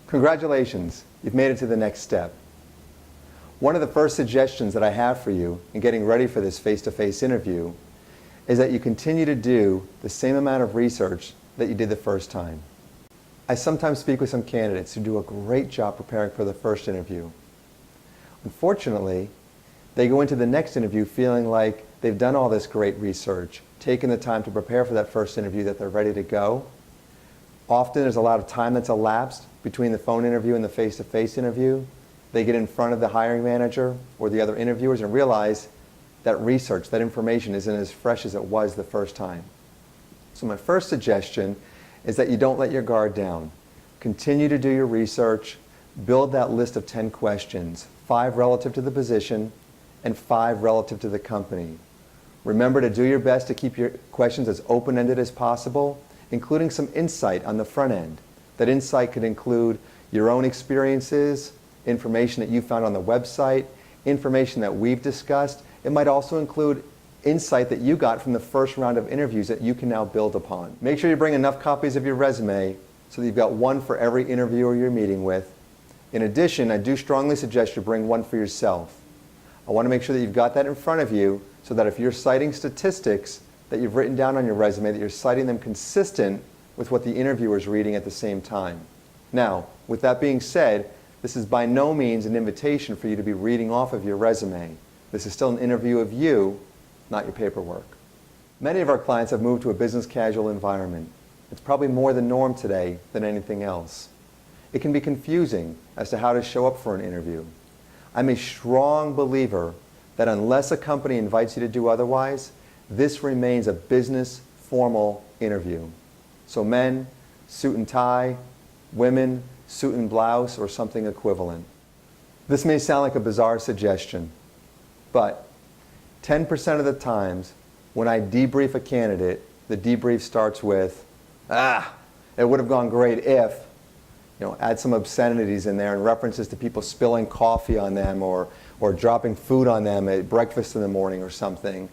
Congratulations, you've made it to the next step. One of the first suggestions that I have for you in getting ready for this face-to-face interview is that you continue to do the same amount of research that you did the first time. I sometimes speak with some candidates who do a great job preparing for the first interview. Unfortunately, they go into the next interview feeling like they've done all this great research, taken the time to prepare for that first interview, that they're ready to go. Often there's a lot of time that's elapsed between the phone interview and the face-to-face interview. They get in front of the hiring manager or the other interviewers and realize that research, that information isn't as fresh as it was the first time. So my first suggestion is that you don't let your guard down. Continue to do your research, build that list of 10 questions, 5 relative to the position and 5 relative to the company. Remember to do your best to keep your questions as open-ended as possible, including some insight on the front end. That insight could include your own experiences, information that you found on the website, information that we've discussed. It might also include insight that you got from the first round of interviews that you can now build upon. Make sure you bring enough copies of your resume so that you've got one for every interviewer you're meeting with. In addition, I do strongly suggest you bring one for yourself. I want to make sure that you've got that in front of you so that if you're citing statistics that you've written down on your resume, that you're citing them consistent with what the interviewer is reading at the same time. Now, with that being said, this is by no means an invitation for you to be reading off of your resume. This is still an interview of you, not your paperwork. Many of our clients have moved to a business casual environment. It's probably more the norm today than anything else. It can be confusing as to how to show up for an interview. I'm a strong believer that unless a company invites you to do otherwise, this remains a business formal interview. So men, suit and tie, women, suit and blouse, or something equivalent. This may sound like a bizarre suggestion, but 10% of the times when I debrief a candidate, the debrief starts with, it would have gone great if, add some obscenities in there and references to people spilling coffee on them or dropping food on them at breakfast in the morning or something.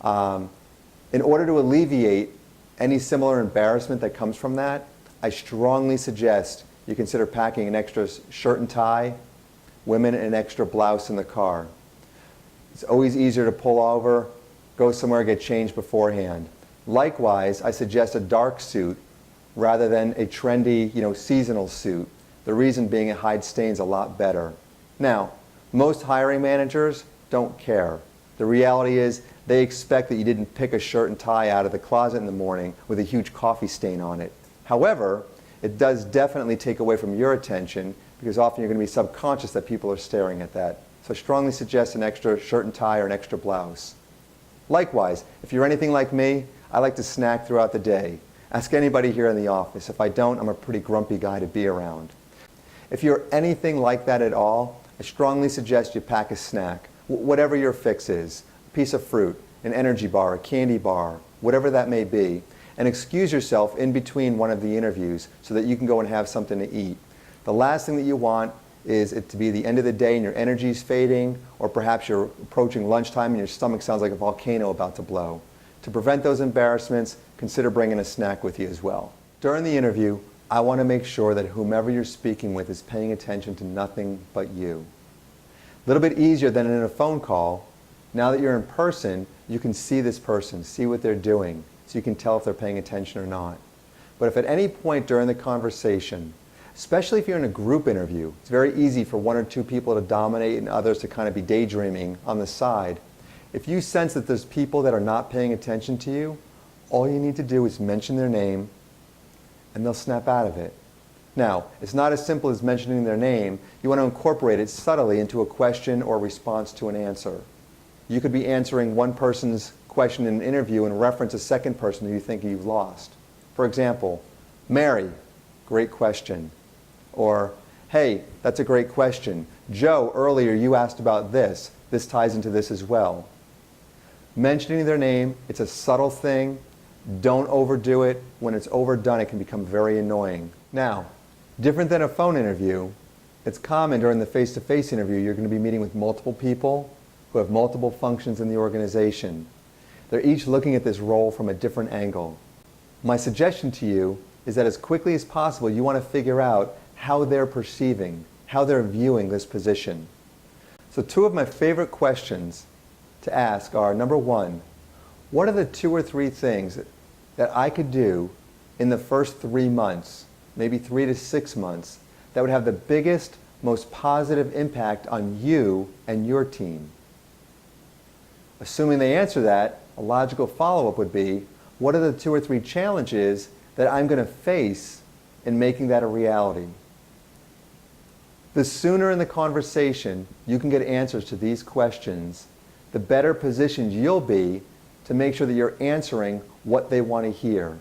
In order to alleviate any similar embarrassment that comes from that, I strongly suggest you consider packing an extra shirt and tie, women an extra blouse in the car. It's always easier to pull over, go somewhere, get changed beforehand. Likewise, I suggest a dark suit rather than a trendy, seasonal suit. The reason being it hides stains a lot better. Now, most hiring managers don't care. The reality is they expect that you didn't pick a shirt and tie out of the closet in the morning with a huge coffee stain on it. However, it does definitely take away from your attention because often you're going to be subconscious that people are staring at that. So I strongly suggest an extra shirt and tie or an extra blouse. Likewise, if you're anything like me, I like to snack throughout the day. Ask anybody here in the office. If I don't, I'm a pretty grumpy guy to be around. If you're anything like that at all, I strongly suggest you pack a snack. Whatever your fix is, a piece of fruit, an energy bar, a candy bar, whatever that may be, and excuse yourself in between one of the interviews so that you can go and have something to eat. The last thing that you want is it to be the end of the day and your energy's fading, or perhaps you're approaching lunchtime and your stomach sounds like a volcano about to blow. To prevent those embarrassments, consider bringing a snack with you as well. During the interview, I want to make sure that whomever you're speaking with is paying attention to nothing but you. A little bit easier than in a phone call. Now that you're in person, you can see this person, see what they're doing, so you can tell if they're paying attention or not. But if at any point during the conversation, especially if you're in a group interview, it's very easy for 1 or 2 people to dominate and others to kind of be daydreaming on the side. If you sense that there's people that are not paying attention to you, all you need to do is mention their name and they'll snap out of it. Now, it's not as simple as mentioning their name. You want to incorporate it subtly into a question or response to an answer. You could be answering one person's question in an interview and reference a second person who you think you've lost. For example, Mary, great question. Or, hey, that's a great question. Joe, earlier you asked about this. This ties into this as well. Mentioning their name, it's a subtle thing. Don't overdo it. When it's overdone, it can become very annoying. Now, different than a phone interview, it's common during the face-to-face interview you're going to be meeting with multiple people who have multiple functions in the organization. They're each looking at this role from a different angle. My suggestion to you is that as quickly as possible you want to figure out how they're perceiving, how they're viewing this position. So two of my favorite questions to ask are, number one, what are the 2 or 3 things that I could do in the first 3 months, maybe 3 to 6 months, that would have the biggest, most positive impact on you and your team? Assuming they answer that, a logical follow-up would be, what are the 2 or 3 challenges that I'm going to face in making that a reality? The sooner in the conversation you can get answers to these questions, the better positioned you'll be to make sure that you're answering what they want to hear.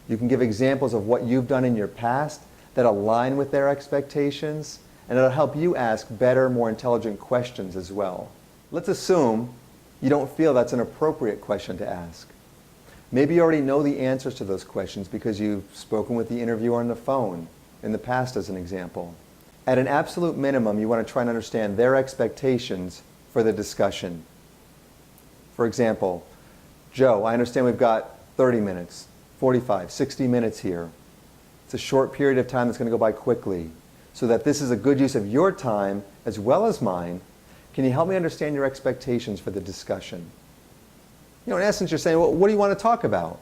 You can give examples of what you've done in your past that align with their expectations, and it'll help you ask better, more intelligent questions as well. Let's assume you don't feel that's an appropriate question to ask. Maybe you already know the answers to those questions because you've spoken with the interviewer on the phone in the past, as an example. At an absolute minimum, you want to try and understand their expectations for the discussion. For example, Joe, I understand we've got 30 minutes, 45, 60 minutes here. It's a short period of time that's going to go by quickly. So that this is a good use of your time as well as mine, can you help me understand your expectations for the discussion? In essence, you're saying, well, what do you want to talk about?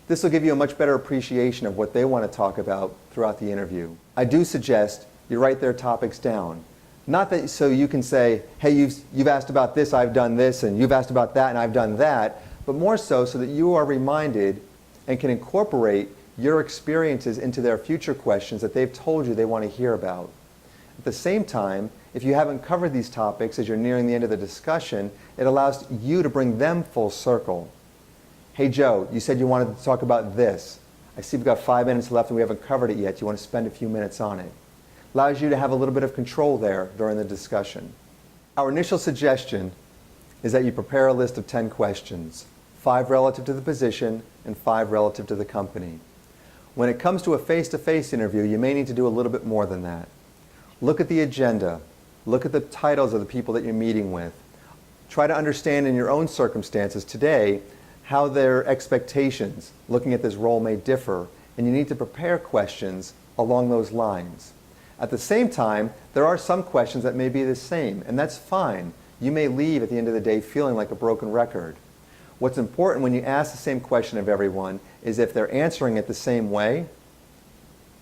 This will give you a much better appreciation of what they want to talk about throughout the interview. I do suggest you write their topics down. Not that so you can say, hey, you've asked about this, I've done this, and you've asked about that, and I've done that, but more so that you are reminded and can incorporate your experiences into their future questions that they've told you they want to hear about. At the same time, if you haven't covered these topics as you're nearing the end of the discussion, it allows you to bring them full circle. Hey Joe, you said you wanted to talk about this. I see we've got 5 minutes left and we haven't covered it yet. You want to spend a few minutes on it. Allows you to have a little bit of control there during the discussion. Our initial suggestion is that you prepare a list of 10 questions, 5 relative to the position and 5 relative to the company. When it comes to a face-to-face interview, you may need to do a little bit more than that. Look at the agenda. Look at the titles of the people that you're meeting with. Try to understand in your own circumstances today how their expectations looking at this role may differ, and you need to prepare questions along those lines. At the same time, there are some questions that may be the same, and that's fine. You may leave at the end of the day feeling like a broken record. What's important when you ask the same question of everyone is if they're answering it the same way,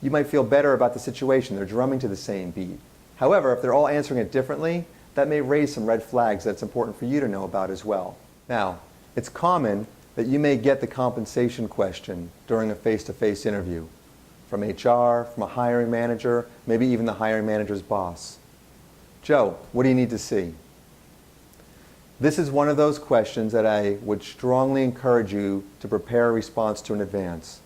you might feel better about the situation. They're drumming to the same beat. However, if they're all answering it differently, that may raise some red flags that's important for you to know about as well. Now, it's common that you may get the compensation question during a face-to-face interview from HR, from a hiring manager, maybe even the hiring manager's boss. Joe, what do you need to see? This is one of those questions that I would strongly encourage you to prepare a response to in advance.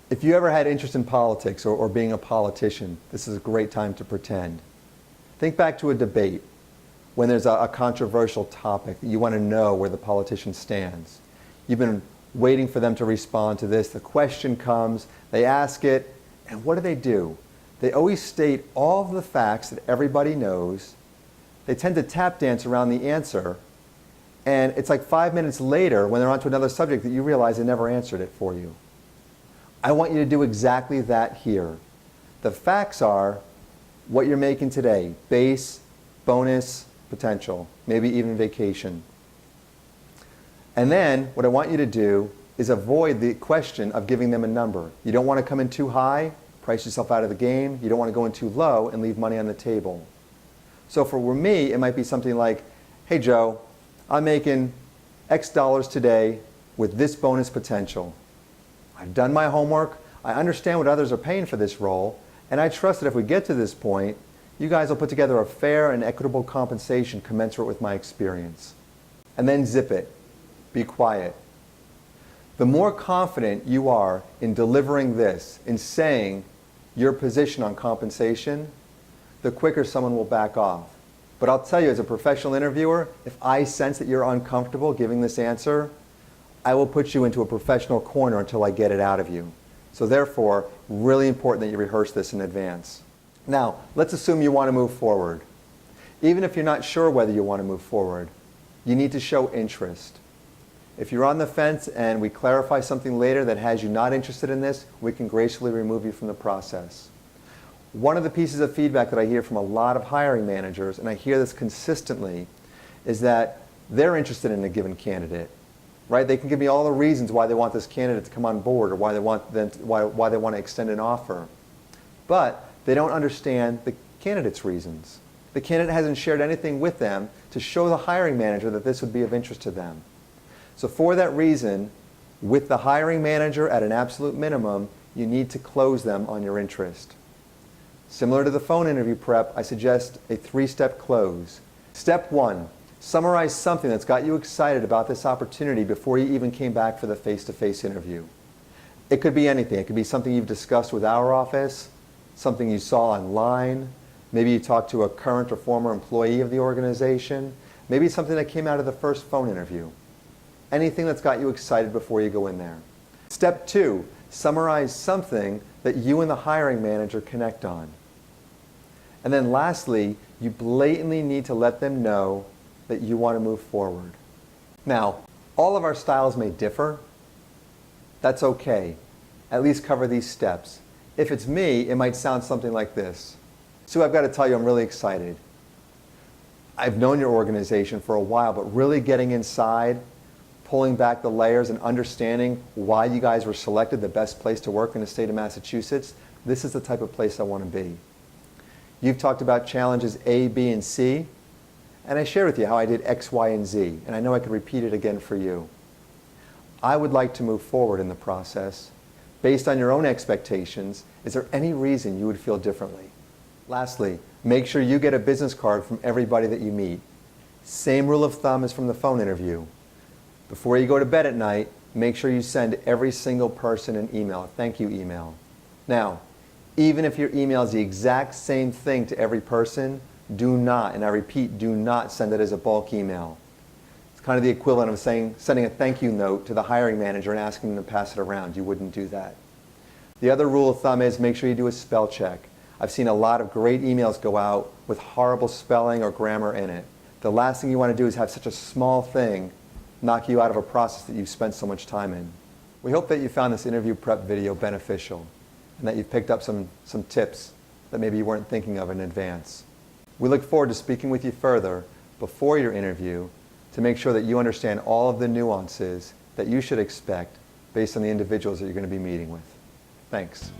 If you ever had interest in politics or being a politician, this is a great time to pretend. Think back to a debate when there's a controversial topic that you want to know where the politician stands. You've been waiting for them to respond to this. The question comes, they ask it, and what do? They always state all of the facts that everybody knows. They tend to tap dance around the answer, and it's like 5 minutes later when they're on to another subject that you realize they never answered it for you. I want you to do exactly that here. The facts are what you're making today, base, bonus, potential, maybe even vacation. And then what I want you to do is avoid the question of giving them a number. You don't want to come in too high, price yourself out of the game. You don't want to go in too low and leave money on the table. So for me, it might be something like, hey Joe, I'm making X dollars today with this bonus potential. I've done my homework, I understand what others are paying for this role, and I trust that if we get to this point, you guys will put together a fair and equitable compensation commensurate with my experience. And then zip it. Be quiet. The more confident you are in delivering this, in saying your position on compensation, the quicker someone will back off. But I'll tell you, as a professional interviewer, if I sense that you're uncomfortable giving this answer, I will put you into a professional corner until I get it out of you. So therefore, really important that you rehearse this in advance. Now, let's assume you want to move forward. Even if you're not sure whether you want to move forward, you need to show interest. If you're on the fence and we clarify something later that has you not interested in this, we can gracefully remove you from the process. One of the pieces of feedback that I hear from a lot of hiring managers, and I hear this consistently, is that they're interested in a given candidate. Right? They can give me all the reasons why they want this candidate to come on board or why they want to extend an offer. But they don't understand the candidate's reasons. The candidate hasn't shared anything with them to show the hiring manager that this would be of interest to them. So for that reason, with the hiring manager at an absolute minimum, you need to close them on your interest. Similar to the phone interview prep, I suggest a 3-step close. Step 1, summarize something that's got you excited about this opportunity before you even came back for the face-to-face interview. It could be anything. It could be something you've discussed with our office, something you saw online, maybe you talked to a current or former employee of the organization, maybe something that came out of the first phone interview. Anything that's got you excited before you go in there. Step 2, summarize something that you and the hiring manager connect on. And then lastly, you blatantly need to let them know that you want to move forward. Now, all of our styles may differ. That's okay. At least cover these steps. If it's me, it might sound something like this. Sue, I've got to tell you, I'm really excited. I've known your organization for a while, but really getting inside, pulling back the layers and understanding why you guys were selected the best place to work in the state of Massachusetts, this is the type of place I want to be. You've talked about challenges A, B, and C, and I shared with you how I did X, Y, and Z, and I know I could repeat it again for you. I would like to move forward in the process. Based on your own expectations, is there any reason you would feel differently? Lastly, make sure you get a business card from everybody that you meet. Same rule of thumb as from the phone interview. Before you go to bed at night, make sure you send every single person an email, a thank you email. Now, even if your email is the exact same thing to every person, do not, and I repeat, do not send it as a bulk email. It's kind of the equivalent of sending a thank you note to the hiring manager and asking them to pass it around. You wouldn't do that. The other rule of thumb is make sure you do a spell check. I've seen a lot of great emails go out with horrible spelling or grammar in it. The last thing you want to do is have such a small thing knock you out of a process that you've spent so much time in. We hope that you found this interview prep video beneficial and that you've picked up some tips that maybe you weren't thinking of in advance. We look forward to speaking with you further before your interview to make sure that you understand all of the nuances that you should expect based on the individuals that you're going to be meeting with. Thanks.